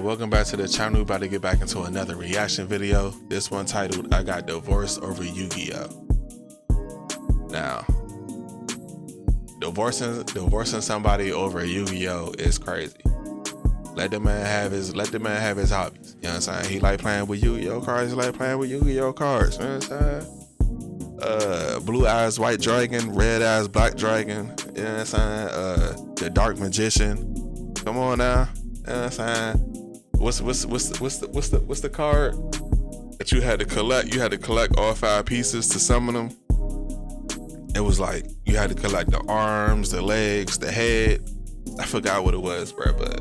welcome back to the channel. We're about to get back into another reaction video. This one titled, I Got Divorced Over Yu-Gi-Oh! Now, divorcing somebody over Yu-Gi-Oh! Is crazy. Let the man have his hobbies. You know what I'm saying? He like playing with Yu-Gi-Oh! Cards, he like playing with Yu-Gi-Oh! Cards. You know what I'm saying? Blue eyes, white dragon, red eyes, black dragon. You know what I'm saying? The dark magician. Come on now. You know what I'm saying? What's the card that you had to collect? You had to collect all 5 pieces to summon them. It was like you had to collect the arms, the legs, the head. I forgot what it was, bro, but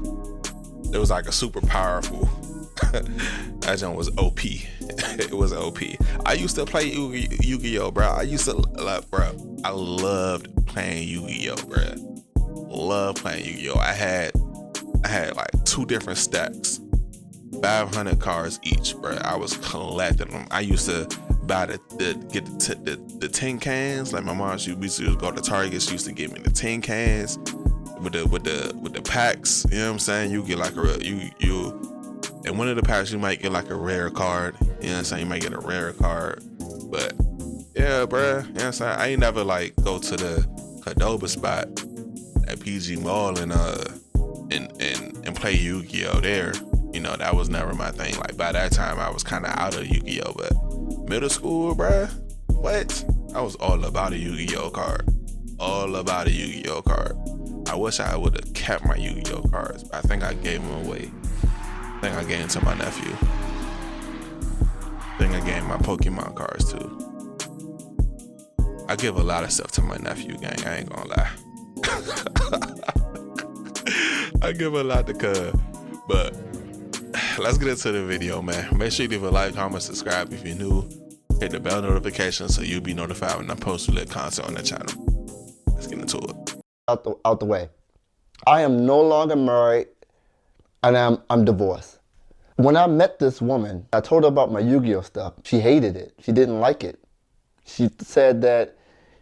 it was like a super powerful. That joint was OP. It was OP. I used to play Yu-Gi-Oh, bro. I loved playing Yu-Gi-Oh, bro. Love playing Yu-Gi-Oh. I had like 2 different stacks, 500 cards each, bro. I was collecting them. I used to buy the tin cans. Like my mom, we used to go to Target. She used to give me the tin cans with the packs. You know what I'm saying? You get like in one of the packs you might get like a rare card. You know what I'm saying? You might get a rare card. But yeah, bro. You know what I'm saying? I ain't never like go to the Cadoba spot at PG Mall and play Yu-Gi-Oh! There. You know, that was never my thing. Like by that time I was kind of out of Yu-Gi-Oh! But middle school, bruh, what? I was all about a Yu-Gi-Oh! Card. All about a Yu-Gi-Oh! Card. I wish I would have kept my Yu-Gi-Oh! Cards, but I think I gave them away. I think I gave them to my nephew. I think I gave my Pokemon cards too. I give a lot of stuff to my nephew, gang. I ain't gonna lie. I give a lot to cuz. But let's get into the video, man. Make sure you leave a like, comment, subscribe if you're new. Hit the bell notification so you'll be notified when I post lit content on the channel. Let's get into it. Out the way. I am no longer married and I'm divorced. When I met this woman, I told her about my Yu-Gi-Oh! Stuff. She hated it. She didn't like it. She said that,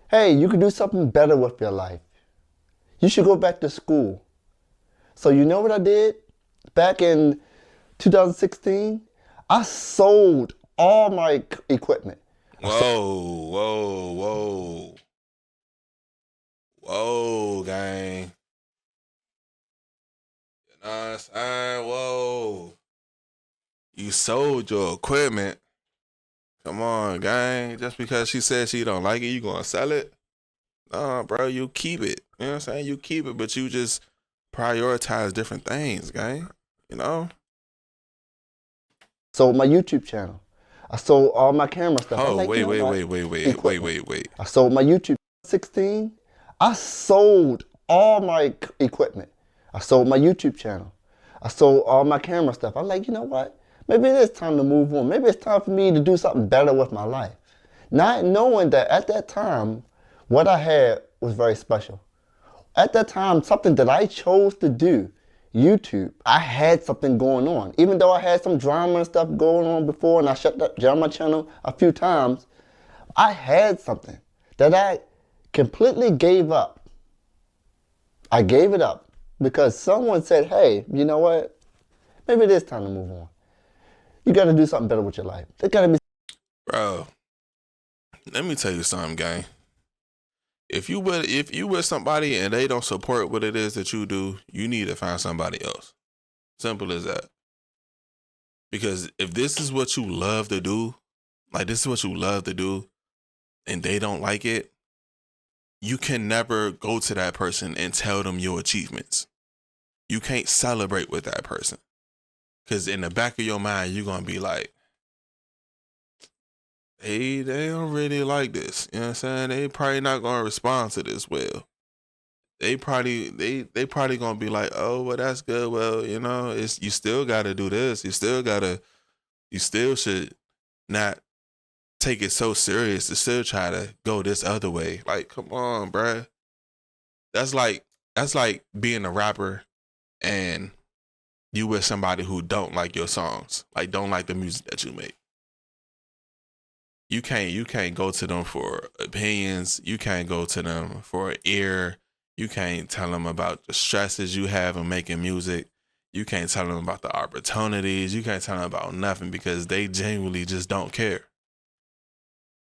hey, you could do something better with your life. You should go back to school. So you know what I did? Back in 2016, I sold all my equipment. Whoa, gang. You know what I'm saying? Whoa. You sold your equipment. Come on, gang. Just because she said she don't like it, you gonna sell it? Nah, bro, you keep it. You know what I'm saying? You keep it, but you just prioritize different things, gang. You know? Sold my YouTube channel. I sold all my camera stuff. Oh, like, wait. I sold my YouTube. 16, I sold all my equipment. I sold my YouTube channel. I sold all my camera stuff. I'm like, you know what? Maybe it is time to move on. Maybe it's time for me to do something better with my life. Not knowing that at that time, what I had was very special. At that time, something that I chose to do, YouTube, I had something going on. Even though I had some drama and stuff going on before and I shut down my channel a few times, I had something that I completely gave up. I gave it up because someone said, hey, you know what? Maybe it is time to move on. You got to do something better with your life. There got to be. Bro, let me tell you something, gang. If you with somebody and they don't support what it is that you do, you need to find somebody else. Simple as that. Because if this is what you love to do, and they don't like it, you can never go to that person and tell them your achievements. You can't celebrate with that person. Because in the back of your mind, you're going to be like, hey, they don't really like this. You know what I'm saying? They probably not going to respond to this well. They probably going to be like, oh, well, that's good. Well, you know, you still got to do this. You still should not take it so serious to still try to go this other way. Like, come on, bruh. That's like being a rapper and you with somebody who don't like your songs, like don't like the music that you make. You can't go to them for opinions. You can't go to them for an ear. You can't tell them about the stresses you have in making music. You can't tell them about the opportunities. You can't tell them about nothing because they genuinely just don't care.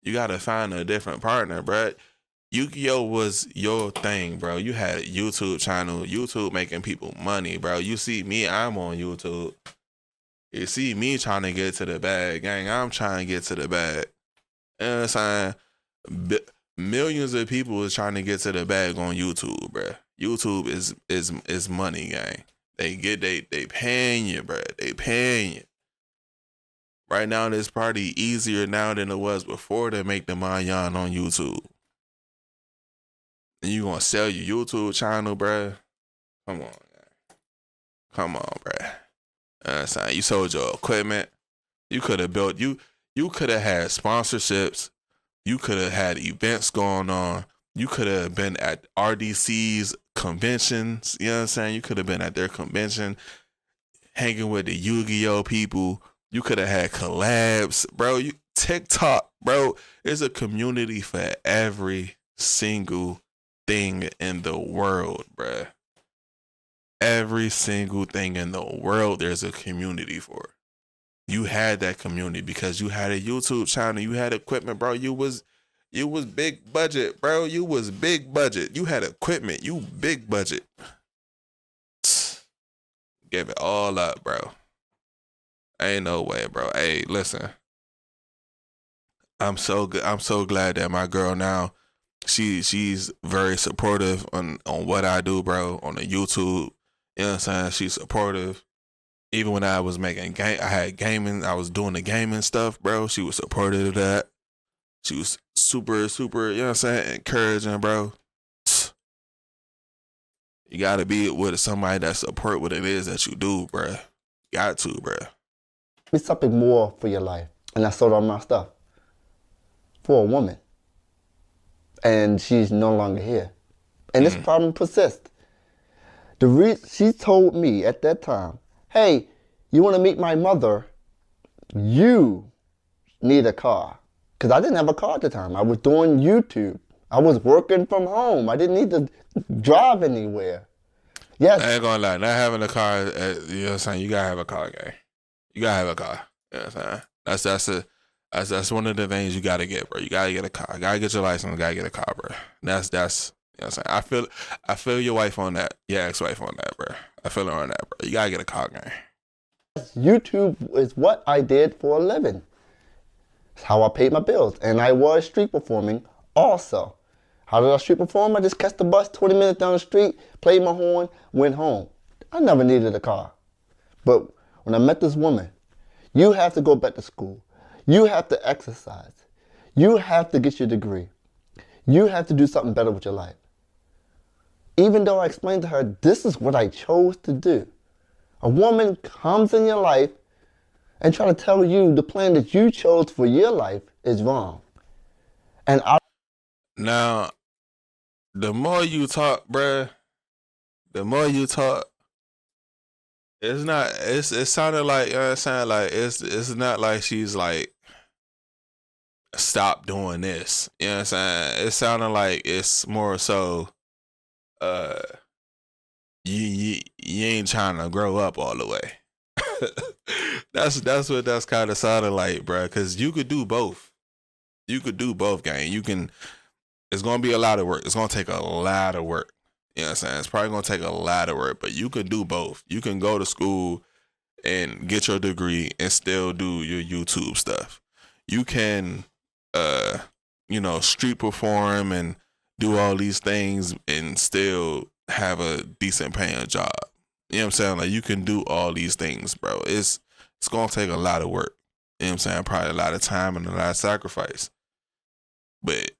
You gotta find a different partner, bro. Yu-Gi-Oh was your thing, bro. You had a YouTube channel. YouTube making people money, bro. You see me, I'm on YouTube. You see me trying to get to the bag, gang. I'm trying to get to the bag. You know what I'm saying? Millions of people is trying to get to the bag on YouTube, bro. YouTube is money, gang. They paying you, bro. They paying you. Right now, it's probably easier now than it was before to make the Mayan on YouTube. And you gonna sell your YouTube channel, bro? Come on, man. Come on, bro. You know what I'm saying? You sold your equipment. You could have built, you could have had sponsorships. You could have had events going on. You could have been at RDC's conventions. You know what I'm saying? You could have been at their convention, hanging with the Yu-Gi-Oh people. You could have had collabs, bro. TikTok, bro, is a community for every single thing in the world, bro. Every single thing in the world, there's a community for. You had that community because you had a YouTube channel. You had equipment, bro. You was big budget, bro. You was big budget. You had equipment. You big budget. Give it all up, bro. Ain't no way, bro. Hey, listen. I'm so good. I'm so glad that my girl now, she's very supportive on what I do, bro, on the YouTube. You know what I'm saying? She's supportive. Even when I was making I had gaming, I was doing the gaming stuff, bro. She was supportive of that. She was super, super, you know what I'm saying, encouraging, bro. You gotta be with somebody that support what it is that you do, bro. Got to, bro. Be something more for your life. And I sold all my stuff for a woman. And she's no longer here. And this problem persists. She told me at that time, hey, you want to meet my mother? You need a car. Because I didn't have a car at the time. I was doing YouTube. I was working from home. I didn't need to drive anywhere. Yes. I ain't gonna lie. Not having a car, you know what I'm saying? You gotta have a car, gang. You gotta have a car. You know what I'm saying? That's one of the things you gotta get, bro. You gotta get a car. Gotta get your license. Gotta get a car, bro. That's you know what I'm saying? I feel your wife on that. Your ex-wife on that, bro. I feel her on that, bro. You gotta get a car, gang. YouTube is what I did for a living. It's how I paid my bills. And I was street performing also. How did I street perform? I just catch the bus 20 minutes down the street, played my horn, went home. I never needed a car. But when I met this woman, you have to go back to school. You have to exercise. You have to get your degree. You have to do something better with your life. Even though I explained to her, this is what I chose to do. A woman comes in your life and try to tell you the plan that you chose for your life is wrong. And now, the more you talk, bruh, it sounded like, you know what I'm saying? Like, it's not like she's like, stop doing this. You know what I'm saying? It sounded like it's more so, you ain't trying to grow up all the way. That's what that's kind of sounded like, bruh. Because you could do both. You could do both, gang. It's gonna be a lot of work. It's gonna take a lot of work. You know what I'm saying? It's probably gonna take a lot of work, but you can do both. You can go to school and get your degree and still do your YouTube stuff. You can, street perform and do all these things and still have a decent paying job. You know what I'm saying? Like, you can do all these things, bro. It's gonna take a lot of work. You know what I'm saying? Probably a lot of time and a lot of sacrifice. But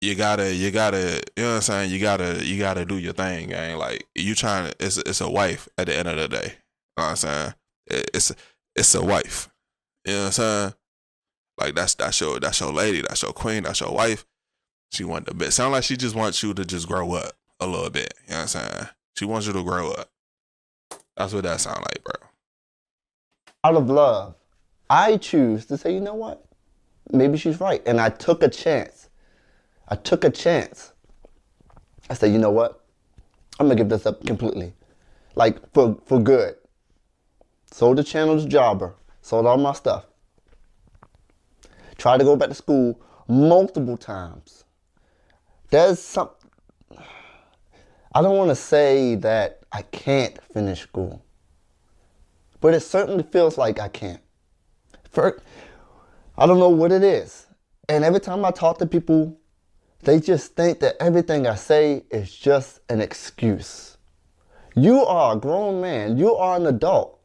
you gotta, you know what I'm saying? You gotta do your thing, gang. Like, you trying to, it's a wife at the end of the day. You know what I'm saying? It's a wife. You know what I'm saying? Like, that's your lady, that's your queen, that's your wife. She want the best. Sound like she just wants you to just grow up a little bit. You know what I'm saying? She wants you to grow up. That's what that sound like, bro. Out of love, I choose to say, you know what? Maybe she's right. And I took a chance. I said, you know what? I'm going to give this up completely. like for good. Sold the channel to Jobber. Sold all my stuff. Tried to go back to school multiple times. There's some, I don't want to say that I can't finish school, but it certainly feels like I can't. I don't know what it is. And every time I talk to people, they just think that everything I say is just an excuse. You are a grown man. You are an adult.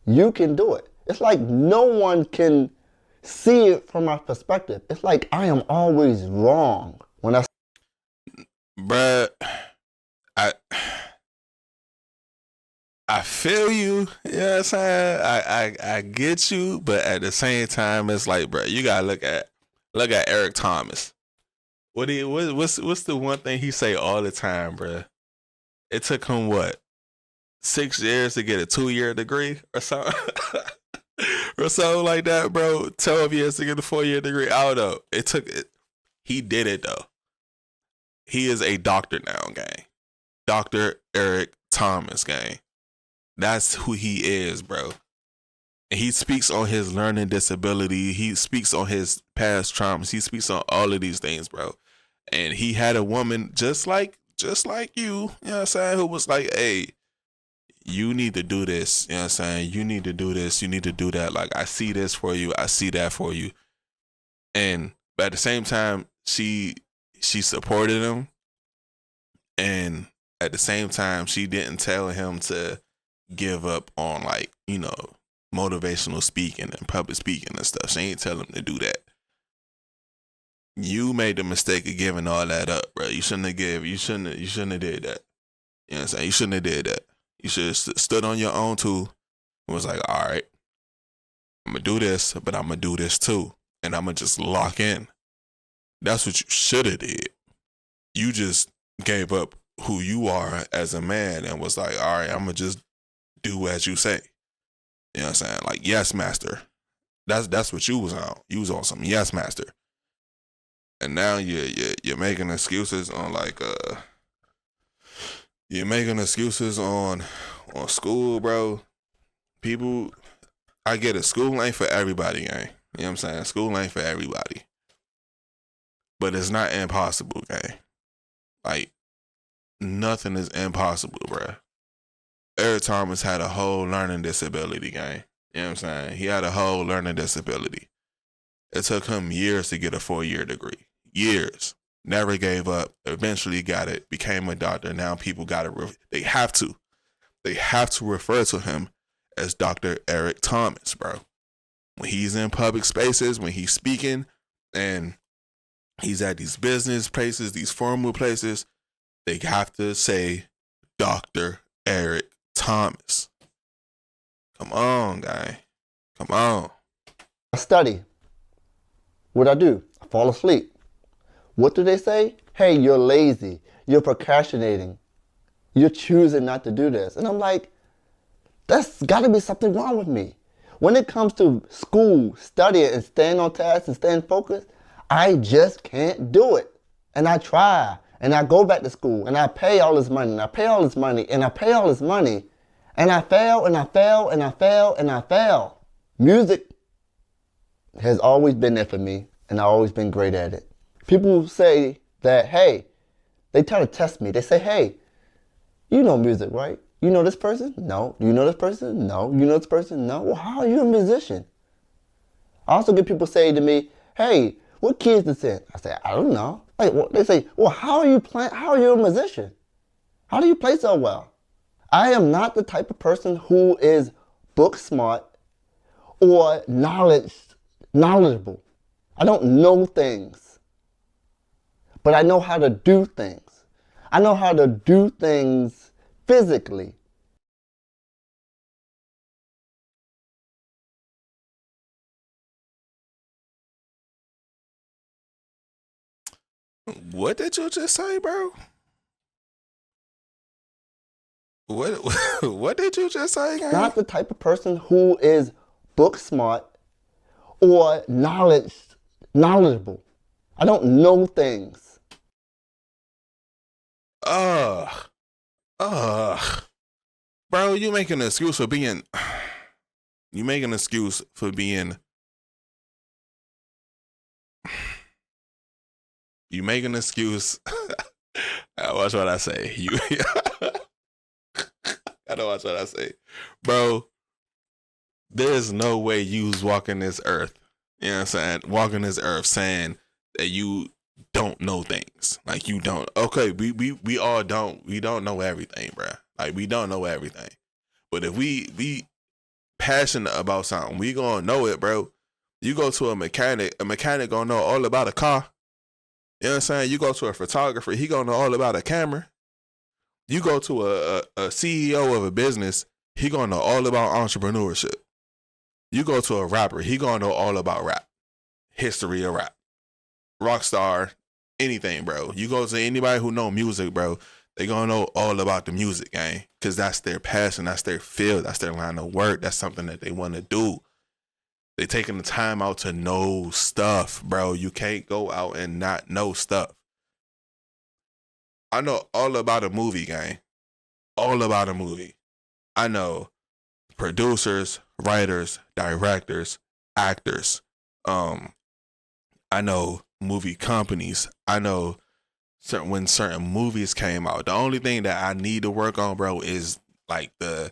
You can do it. It's like no one can see it from my perspective. It's like I am always wrong when I. Bruh, I feel you. You know what I'm saying? I get you, but at the same time, it's like, bruh, you gotta look at Eric Thomas. What's the one thing he say all the time, bruh? It took him what, 6 years to get a 2-year degree or something? Or something like that, bro. 12 years to get a 4-year degree. I don't know. He did it though. He is a doctor now, gang. Dr. Eric Thomas, gang. That's who he is, bro. And he speaks on his learning disability. He speaks on his past traumas. He speaks on all of these things, bro. And he had a woman just like you know what I'm saying, who was like, hey, you need to do this. You know what I'm saying? You need to do this. You need to do that. Like, I see this for you. I see that for you. But at the same time, she supported him. And at the same time, she didn't tell him to give up on, like, you know, motivational speaking and public speaking and stuff. She ain't tell him to do that. You made the mistake of giving all that up, bro. You shouldn't have did that. You know what I'm saying? You shouldn't have did that. You should have stood on your own too and was like, all right, I'm going to do this, but I'm going to do this too. And I'm going to just lock in. That's what you should have did. You just gave up who you are as a man and was like, all right, I'm going to just do as you say. You know what I'm saying? Like, yes, master. That's what you was on. You was on some yes, master. And now you're making excuses on you're making excuses on school, bro. People, I get it. School ain't for everybody, gang. You know what I'm saying? School ain't for everybody. But it's not impossible, gang. Like, nothing is impossible, bro. Eric Thomas had a whole learning disability, gang. You know what I'm saying? He had a whole learning disability. It took him years to get a 4-year degree. Years. Never gave up. Eventually got it. Became a doctor. Now people got it. They have to refer to him as Dr. Eric Thomas, bro. When he's in public spaces, when he's speaking, and he's at these business places, these formal places, they have to say Dr. Eric Thomas. Come on, guy. Come on. I study. What I do? I fall asleep. What do they say? Hey, you're lazy. You're procrastinating. You're choosing not to do this. And I'm like, that's got to be something wrong with me. When it comes to school, studying, and staying on task and staying focused, I just can't do it. And I try. And I go back to school. And I pay all this money. And I pay all this money. And I pay all this money. And I fail. And I fail. And I fail. And I fail. Music has always been there for me. And I've always been great at it. People say that, hey, they try to test me. They say, hey, you know music, right? You know this person? No. You know this person? No. You know this person? No. Well, how are you a musician? I also get people say to me, hey, what key is this in? I say, I don't know. They say, well, how are you a musician? How do you play so well? I am not the type of person who is book smart or knowledgeable. I don't know things. But I know how to do things. I know how to do things physically. What did you just say, bro? What did you just say, guy? Not the type of person who is book smart or knowledgeable. I don't know things. bro, you making an excuse for being. You make an excuse for being. You make an excuse. Watch what I say. You. I don't watch what I say, bro. There's no way you's walking this earth. You know what I'm saying? Walking this earth saying that you don't know things. Like you don't. Okay, we all don't. We don't know everything, bro. Like we don't know everything. But if we passionate about something, we gonna know it, bro. You go to a mechanic gonna know all about a car. You know what I'm saying? You go to a photographer, he gonna know all about a camera. You go to a CEO of a business, he gonna know all about entrepreneurship. You go to a rapper, he gonna know all about rap, history of rap, rock star, anything, bro. You go to anybody who know music, bro, they gonna know all about the music, gang, because that's their passion, that's their field, that's their line of work, that's something that they want to do. They taking the time out to know stuff, bro. You can't go out and not know stuff. I know all about a movie, gang. All about a movie. I know producers, writers, directors, actors. I know movie companies. I know when certain movies came out. The only thing that I need to work on, bro, is like the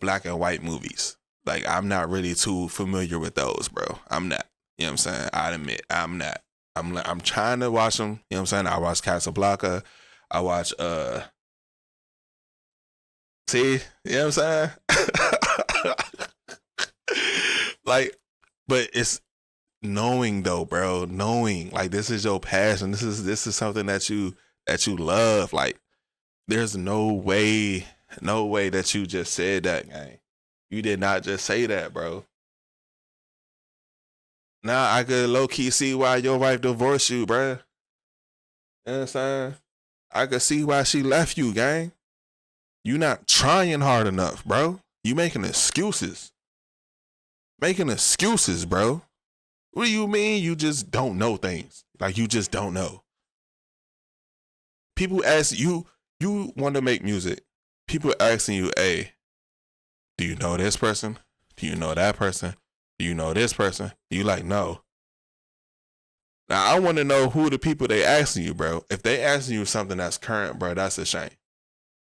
black and white movies. Like I'm not really too familiar with those, bro. I'm not. You know what I'm saying? I admit I'm not. I'm trying to watch them. You know what I'm saying? I watch Casablanca. I watch see, you know what I'm saying? Like, but it's knowing though, bro. Knowing like this is your passion. This is something that you love. Like, there's no way that you just said that, gang. You did not just say that, bro. Now I could low key see why your wife divorced you, bro. You know what I'm saying? I could see why she left you, gang. You not trying hard enough, bro. You making excuses. Making excuses, bro. What do you mean you just don't know things? Like you just don't know. People ask you want to make music. People asking you, hey, do you know this person? Do you know that person? Do you know this person? You like, no. Now, I want to know who the people they asking you, bro. If they asking you something that's current, bro, that's a shame.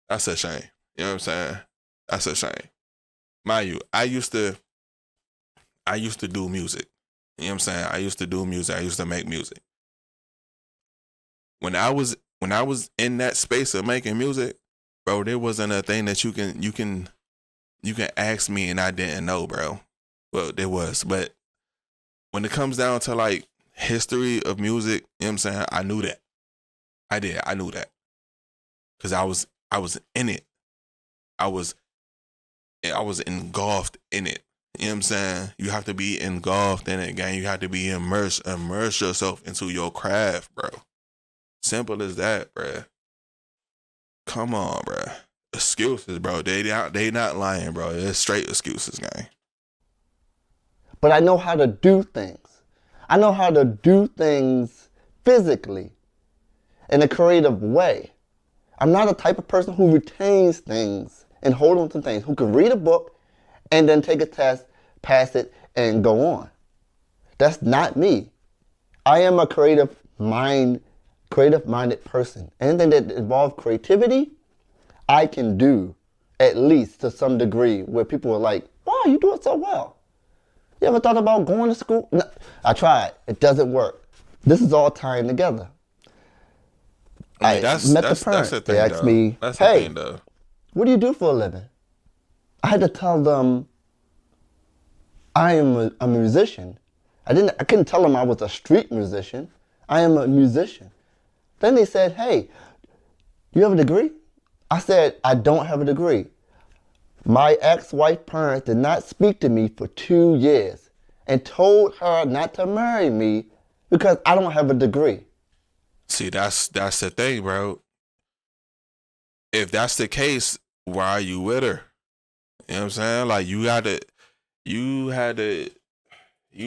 That's a shame. You know what I'm saying? That's a shame. Mind you, I used to do music. You know what I'm saying? I used to do music. I used to make music. When I was in that space of making music, bro, there wasn't a thing that you can ask me and I didn't know, bro. Well, there was, but when it comes down to like history of music, you know what I'm saying? I knew that. I knew that. Cause I was in it. I was engulfed in it. You know what I'm saying? You have to be engulfed in it, gang. You have to be immerse yourself into your craft, bro. Simple as that, bro. Come on, bro. Excuses, bro. They not lying, bro. It's straight excuses, gang. But I know how to do things. I know how to do things physically in a creative way. I'm not a type of person who retains things and hold on to things, who can read a book and then take a test, pass it, and go on. That's not me. I am a creative-minded person. Anything that involves creativity, I can do, at least to some degree, where people are like, wow, you do it so well. You ever thought about going to school? No, I tried. It doesn't work. This is all tying together. I mean, that's the thing, they asked me, hey, what do you do for a living? I had to tell them I am a musician. I couldn't tell them I was a street musician. I am a musician. Then they said, hey, you have a degree? I said, I don't have a degree. My ex-wife parents did not speak to me for 2 years and told her not to marry me because I don't have a degree. See, that's the thing, bro. If that's the case, why are you with her? You know what I'm saying? Like you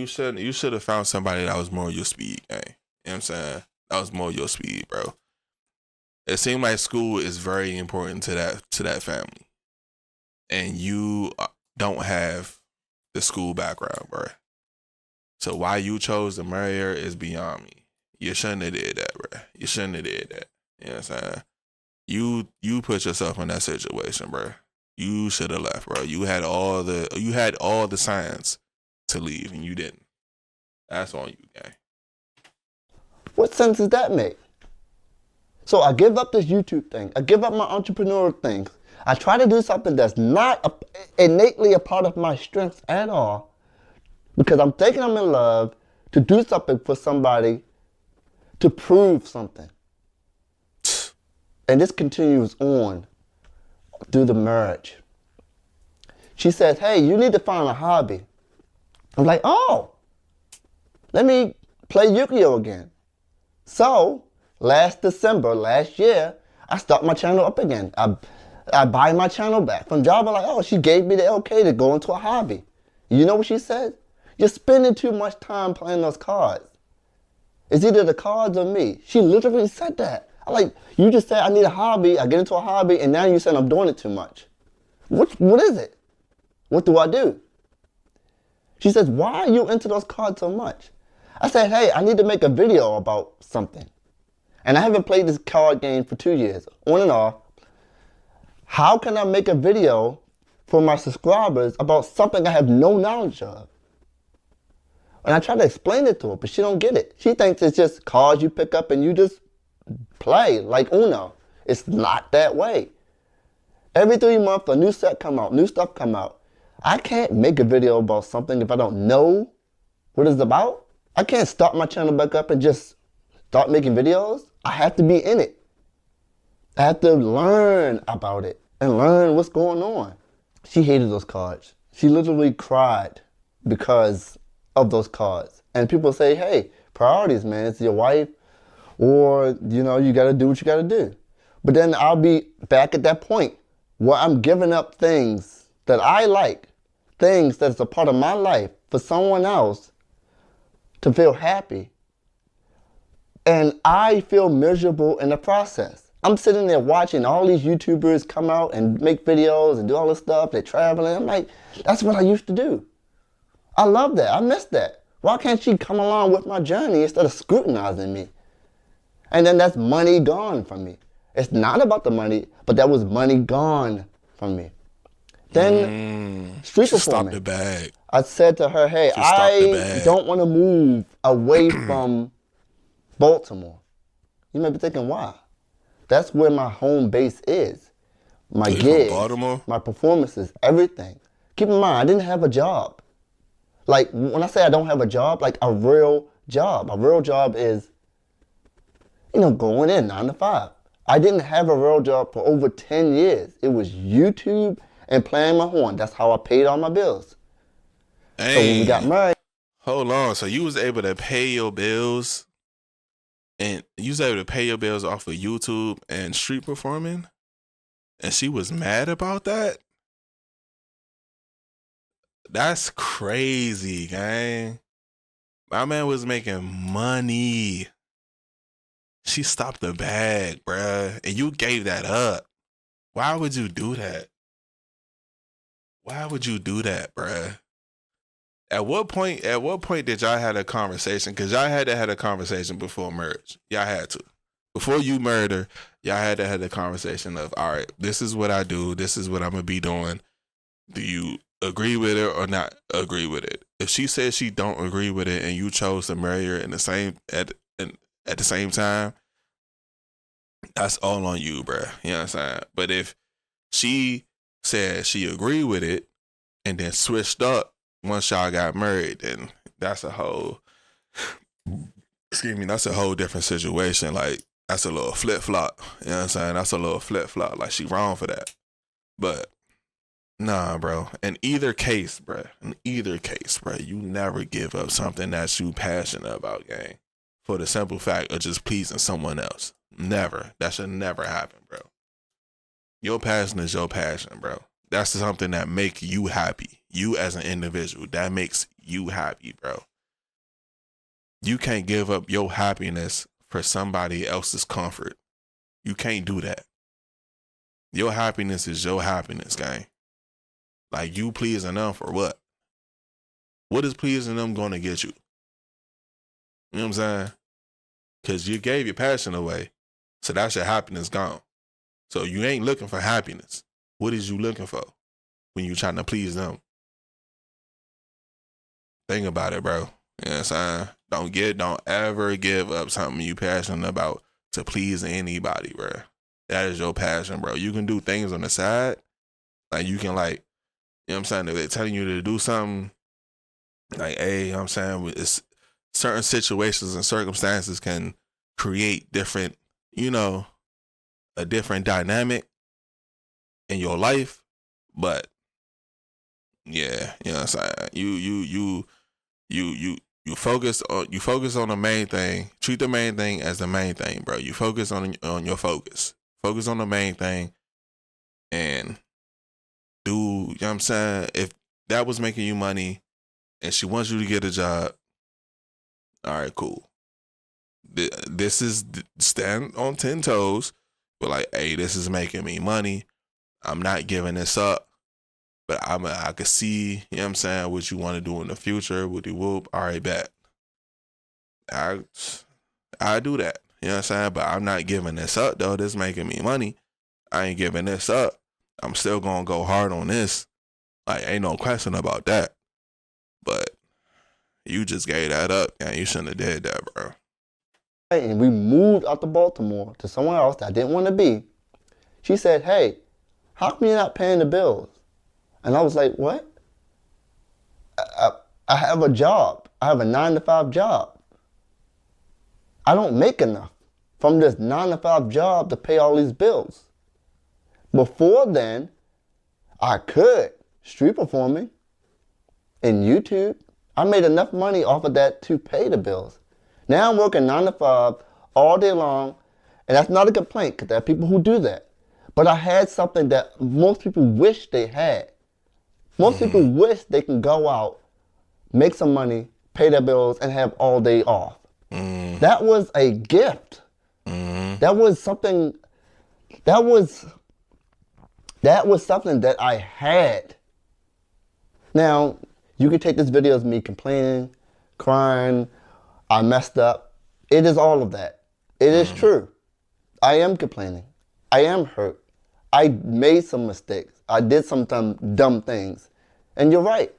should have found somebody that was more your speed, gang. You know what I'm saying? That was more your speed, bro. It seemed like school is very important to that family. and you don't have the school background, bro. So why you chose to marry her is beyond me. You shouldn't have did that, bro. You shouldn't have did that. You know what I'm saying? You put yourself in that situation, bro. You should have left, bro. You had all the signs to leave, and you didn't. That's on you, gang. What sense does that make? So I give up this YouTube thing. I give up my entrepreneurial things. I try to do something that's not innately a part of my strengths at all, because I'm thinking I'm in love to do something for somebody, to prove something. And this continues on through the marriage. She says, hey, you need to find a hobby. I'm like, oh, let me play Yu-Gi-Oh again. So, last year, I start my channel up again. I buy my channel back from Java. Like, oh, she gave me the okay to go into a hobby. You know what she said? You're spending too much time playing those cards. It's either the cards or me. She literally said that. I'm like, you just said I need a hobby, I get into a hobby, and now you said I'm doing it too much. What is it? What do I do? She says, why are you into those cards so much? I said, hey, I need to make a video about something. And I haven't played this card game for 2 years, on and off. How can I make a video for my subscribers about something I have no knowledge of? And I try to explain it to her, but she don't get it. She thinks it's just cards you pick up and you just play like Uno. It's not that way. Every 3 months, a new set come out, new stuff come out. I can't make a video about something if I don't know what it's about. I can't start my channel back up and just start making videos. I have to be in it. I have to learn about it and learn what's going on. She hated those cards. She literally cried because of those cards. And people say, hey, priorities, man. It's your wife, or, you know, you got to do what you got to do. But then I'll be back at that point where I'm giving up things that I like, things that's a part of my life for someone else to feel happy. And I feel miserable in the process. I'm sitting there watching all these YouTubers come out and make videos and do all this stuff. They're traveling. I'm like, that's what I used to do. I love that. I miss that. Why can't she come along with my journey instead of scrutinizing me? And then that's money gone from me. It's not about the money, but that was money gone from me. Then street performing. Stop the bag. I said to her, hey, I don't want to move away from Baltimore. You may be thinking, why? That's where my home base is. My gigs, my performances, everything. Keep in mind, I didn't have a job. Like, when I say I don't have a job, like a real job. A real job is, you know, going in 9 to 5. I didn't have a real job for over 10 years. It was YouTube and playing my horn. That's how I paid all my bills. Hey, so when we got married. Hold on. So you was able to pay your bills, and you was able to pay your bills off of YouTube and street performing? And she was mad about that? That's crazy, gang. My man was making money. She stopped the bag, bruh. And you gave that up. Why would you do that? Why would you do that, bruh? At what point did y'all have a conversation? Because y'all had to have a conversation before marriage. Y'all had to. Before you married her, y'all had to have a conversation of, all right, this is what I do. This is what I'm going to be doing. Do you agree with it or not agree with it? If she says she don't agree with it and you chose to marry her at the same time, that's all on you, bruh. You know what I'm saying? But if she said she agreed with it and then switched up once y'all got married, then that's a whole different situation. Like, that's a little flip-flop. You know what I'm saying? That's a little flip-flop. Like, she wrong for that. But nah, bro. In either case, bro, you never give up something that you passionate about, gang, for the simple fact of just pleasing someone else. Never. That should never happen, bro. Your passion is your passion, bro. That's something that make you happy. You as an individual, that makes you happy, bro. You can't give up your happiness for somebody else's comfort. You can't do that. Your happiness is your happiness, gang. Like, you pleasing them for what? What is pleasing them going to get you? You know what I'm saying? Because you gave your passion away. So that's your happiness gone. So you ain't looking for happiness. What is you looking for when you trying to please them? Think about it, bro. You know what I'm saying? Don't ever give up something you passionate about to please anybody, bro. That is your passion, bro. You can do things on the side. Like, you can, like, you know what I'm saying? They're telling you to do something. Like, hey, you know what I'm saying? It's certain situations and circumstances can create different, you know, a different dynamic in your life. But yeah, you know what I'm saying? You focus on the main thing. Treat the main thing as the main thing, bro. You focus on your focus. Focus on the main thing and do, you know what I'm saying? If that was making you money and she wants you to get a job, all right, cool. This is stand on 10 toes, but like, hey, this is making me money. I'm not giving this up, but I could see, you know what I'm saying, what you want to do in the future with the whoop. All right, bet. I do that, you know what I'm saying? But I'm not giving this up, though. This is making me money. I ain't giving this up. I'm still going to go hard on this. Like, ain't no question about that. But you just gave that up, and you shouldn't have did that, bro. And we moved out to Baltimore to somewhere else that I didn't want to be. She said, hey, how come you're not paying the bills? And I was like, what? I have a job. I have a 9-to-5 job. I don't make enough from this 9-to-5 job to pay all these bills. Before then, I could street performing in YouTube. I made enough money off of that to pay the bills. Now I'm working 9-to-5 all day long, and that's not a complaint because there are people who do that. But I had something that most people wish they had. Most people wish they can go out, make some money, pay their bills, and have all day off. That was a gift. That was something. That was something that I had. Now, you can take this video as me complaining, crying, I messed up. It is all of that. It is true. I am complaining. I am hurt. I made some mistakes. I did some dumb things. And you're right.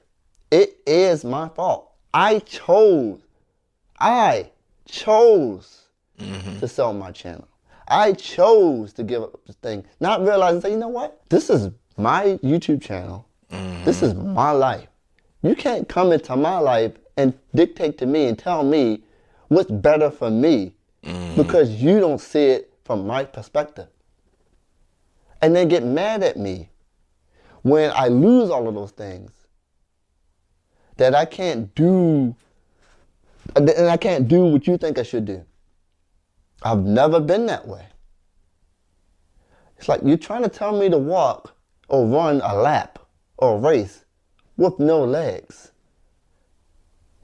It is my fault. I chose to sell my channel. I chose to give up this thing, not realizing, say, you know what? This is my YouTube channel. This is my life. You can't come into my life and dictate to me and tell me what's better for me because you don't see it from my perspective. And then get mad at me when I lose all of those things that I can't do, and I can't do what you think I should do. I've never been that way. It's like you're trying to tell me to walk or run a lap or a race with no legs.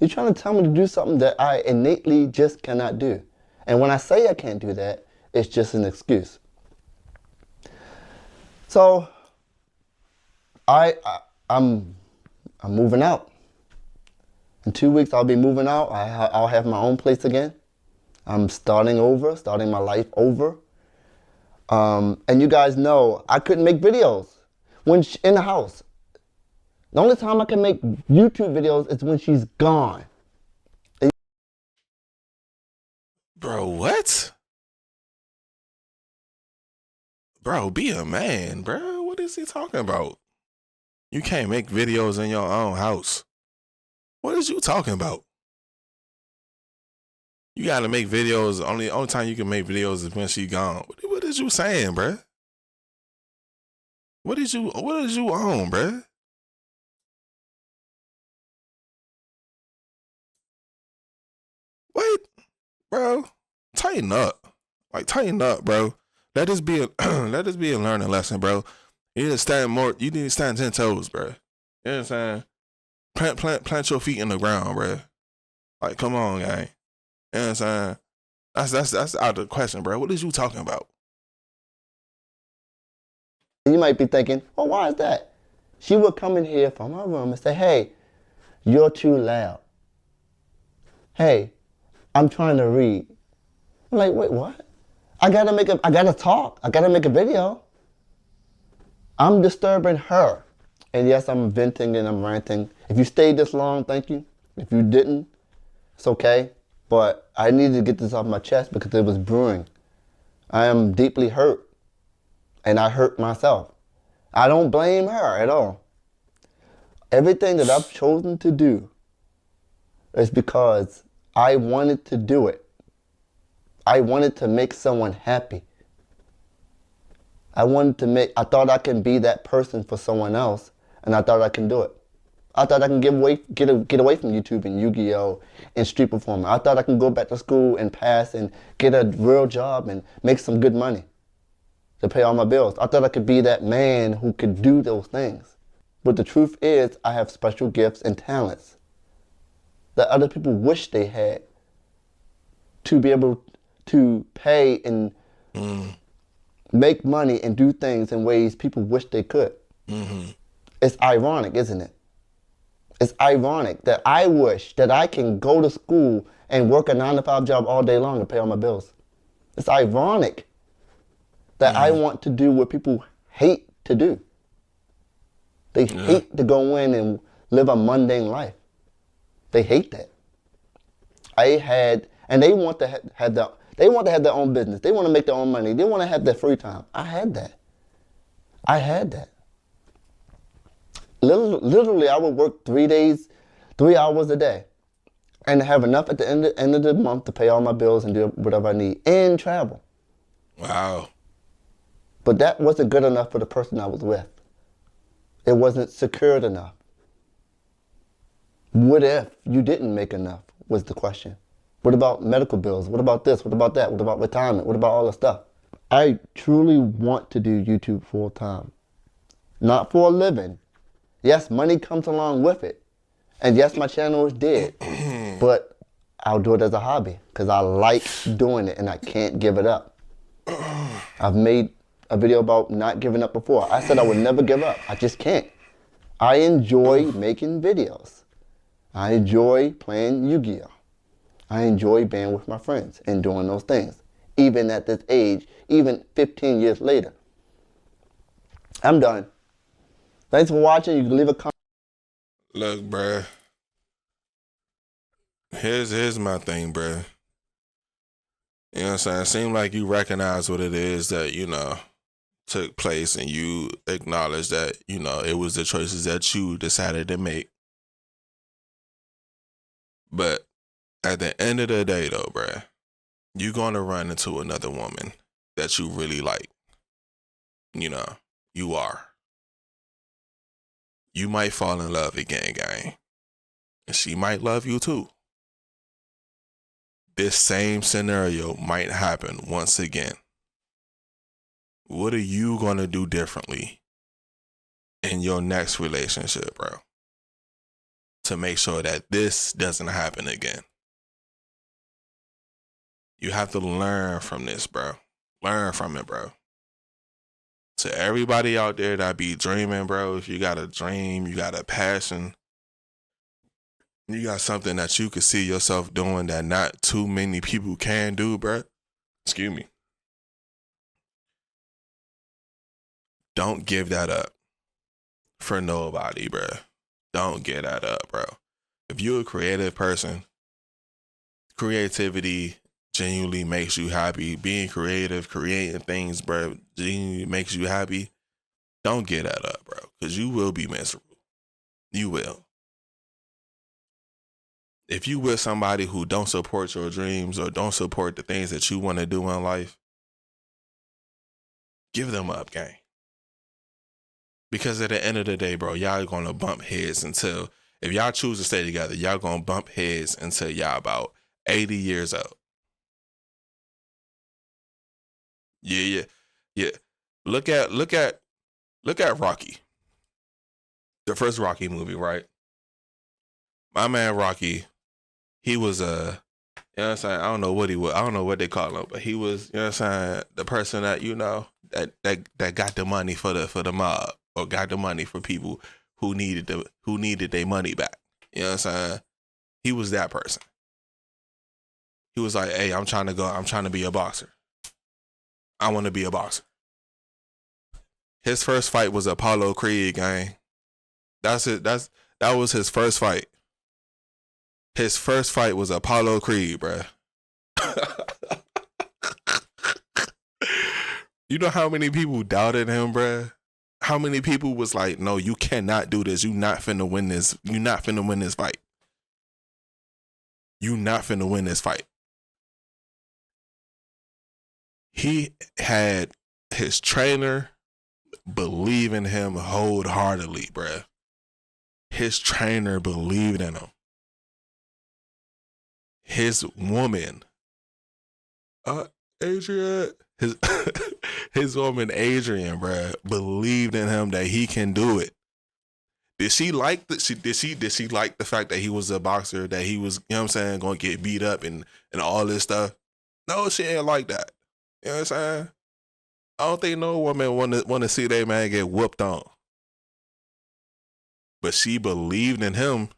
You're trying to tell me to do something that I innately just cannot do. And when I say I can't do that, it's just an excuse. So I'm moving out. In 2 weeks, I'll be moving out. I'll have my own place again. I'm starting my life over. And you guys know I couldn't make videos when in the house. The only time I can make YouTube videos is when she's gone. Bro, what? Bro, be a man, bro. What is he talking about? You can't make videos in your own house. What is you talking about? You gotta make videos. Only time you can make videos is when she gone. What is you saying, bro? What is you on, bro? Wait, bro. Tighten up. Like, tighten up, bro. Let this be a learning lesson, bro. You need to stand 10 toes, bro. You know what I'm saying? Plant your feet in the ground, bro. Like, come on, gang. You know what I'm saying? That's out of the question, bro. What is you talking about? You might be thinking, well, why is that? She would come in here from my room and say, hey, you're too loud. Hey, I'm trying to read. I'm like, wait, what? I gotta talk. I gotta make a video. I'm disturbing her. And yes, I'm venting and I'm ranting. If you stayed this long, thank you. If you didn't, it's okay. But I needed to get this off my chest because it was brewing. I am deeply hurt. And I hurt myself. I don't blame her at all. Everything that I've chosen to do is because I wanted to do it. I wanted to make someone happy. I thought I can be that person for someone else, and I thought I can do it. I thought I can get away from YouTube and Yu-Gi-Oh! And street performing. I thought I can go back to school and pass and get a real job and make some good money to pay all my bills. I thought I could be that man who could do those things. But the truth is, I have special gifts and talents that other people wish they had to be able to pay and make money and do things in ways people wish they could. Mm-hmm. It's ironic, isn't it? It's ironic that I wish that I can go to school and work a 9-to-5 job all day long to pay all my bills. It's ironic that I want to do what people hate to do. They hate to go in and live a mundane life. They hate that. And they want to have their own business. They want to make their own money. They want to have their free time. I had that. Literally, I would work 3 hours a day, and have enough at the end of the month to pay all my bills and do whatever I need and travel. Wow. But that wasn't good enough for the person I was with. It wasn't secured enough. What if you didn't make enough was the question. What about medical bills? What about this? What about that? What about retirement? What about all the stuff? I truly want to do YouTube full time. Not for a living. Yes, money comes along with it. And yes, my channel is dead. But I'll do it as a hobby because I like doing it and I can't give it up. I've made a video about not giving up before. I said I would never give up. I just can't. I enjoy making videos. I enjoy playing Yu-Gi-Oh! I enjoy being with my friends and doing those things. Even at this age, even 15 years later. I'm done. Thanks for watching. You can leave a comment. Look, bruh. Here's my thing, bruh. You know what I'm saying? It seems like you recognize what it is that, took place, and you acknowledge that, it was the choices that you decided to make. But at the end of the day, though, bruh, you're going to run into another woman that you really like. You are. You might fall in love again, gang. And she might love you too. This same scenario might happen once again. What are you going to do differently in your next relationship, bro, to make sure that this doesn't happen again? You have to learn from this, bro. Learn from it, bro. To everybody out there that be dreaming, bro, if you got a dream, you got a passion, you got something that you could see yourself doing that not too many people can do, bro. Excuse me. Don't give that up for nobody, bro. Don't give that up, bro. If you're a creative person, creativity genuinely makes you happy. Being creative, creating things, bro, genuinely makes you happy. Don't give that up, bro, because you will be miserable. You will. If you with somebody who don't support your dreams or don't support the things that you want to do in life, give them up, gang. Because at the end of the day, bro, y'all going to bump heads until, if y'all choose to stay together, y'all going to bump heads until y'all about 80 years old. Yeah. Look at Rocky. The first Rocky movie, right? My man Rocky, he was you know what I'm saying? I don't know what he was. I don't know what they call him, but he was, you know what I'm saying, the person that, that got the money for the mob. or got the money for people who needed their money back. You know what I'm saying? He was that person. He was like, hey, I'm trying to be a boxer. I want to be a boxer. His first fight was Apollo Creed, gang. That's it. That was his first fight. His first fight was Apollo Creed, bruh. You know how many people doubted him, bruh? How many people was like, no, you cannot do this. You not finna win this. You not finna win this fight. You not finna win this fight. He had his trainer believe in him wholeheartedly, bruh. His trainer believed in him. His woman, Adrian, his woman Adrian, bruh, believed in him that he can do it. Did she like the fact that he was a boxer, that he was, you know what I'm saying, gonna get beat up and all this stuff? No, she ain't like that. You know what I'm saying? I don't think no woman want to see their man get whooped on. But she believed in him.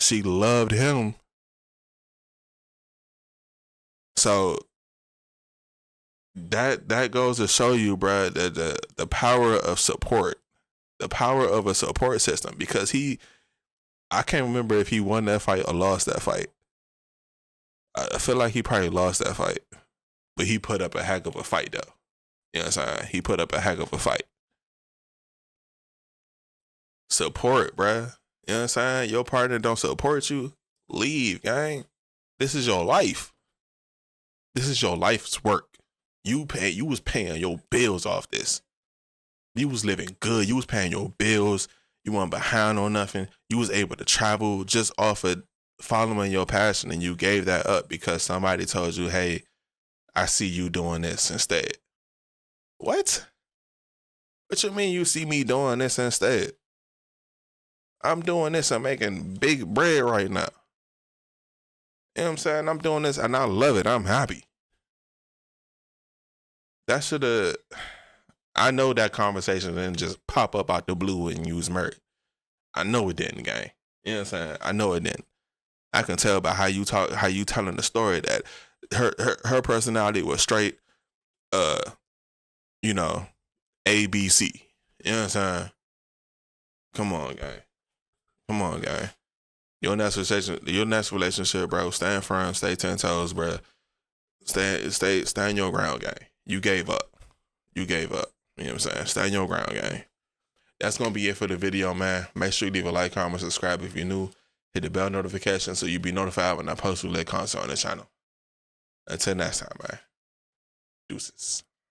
She loved him. So that goes to show you, bruh, that the power of support, the power of a support system. Because I can't remember if he won that fight or lost that fight. I feel like he probably lost that fight. But he put up a heck of a fight, though. You know what I'm saying? He put up a heck of a fight. Support, bruh. You know what I'm saying? Your partner don't support you, leave, gang. This is your life. This is your life's work. You was paying your bills off this. You was living good. You was paying your bills. You weren't behind on nothing. You was able to travel just off of following your passion, and you gave that up because somebody told you, hey, I see you doing this instead. What? What you mean you see me doing this instead? I'm doing this and making big bread right now. You know what I'm saying? I'm doing this and I love it. I'm happy. That should have... I know that conversation didn't just pop up out the blue and you was married. I know it didn't, gang. You know what I'm saying? I know it didn't. I can tell by how you talk, how you telling the story that her personality was straight, you know, ABC. You know what I'm saying? Come on, gang. Come on, gang. Your next relationship, bro. Stand firm, stay 10 toes, bro. Stand your ground, gang. You gave up. You gave up. You know what I'm saying? Stand your ground, gang. That's gonna be it for the video, man. Make sure you leave a like, comment, subscribe if you're new. Hit the bell notification so you'll be notified when I post related content on the channel. Until next time, man. Deuces.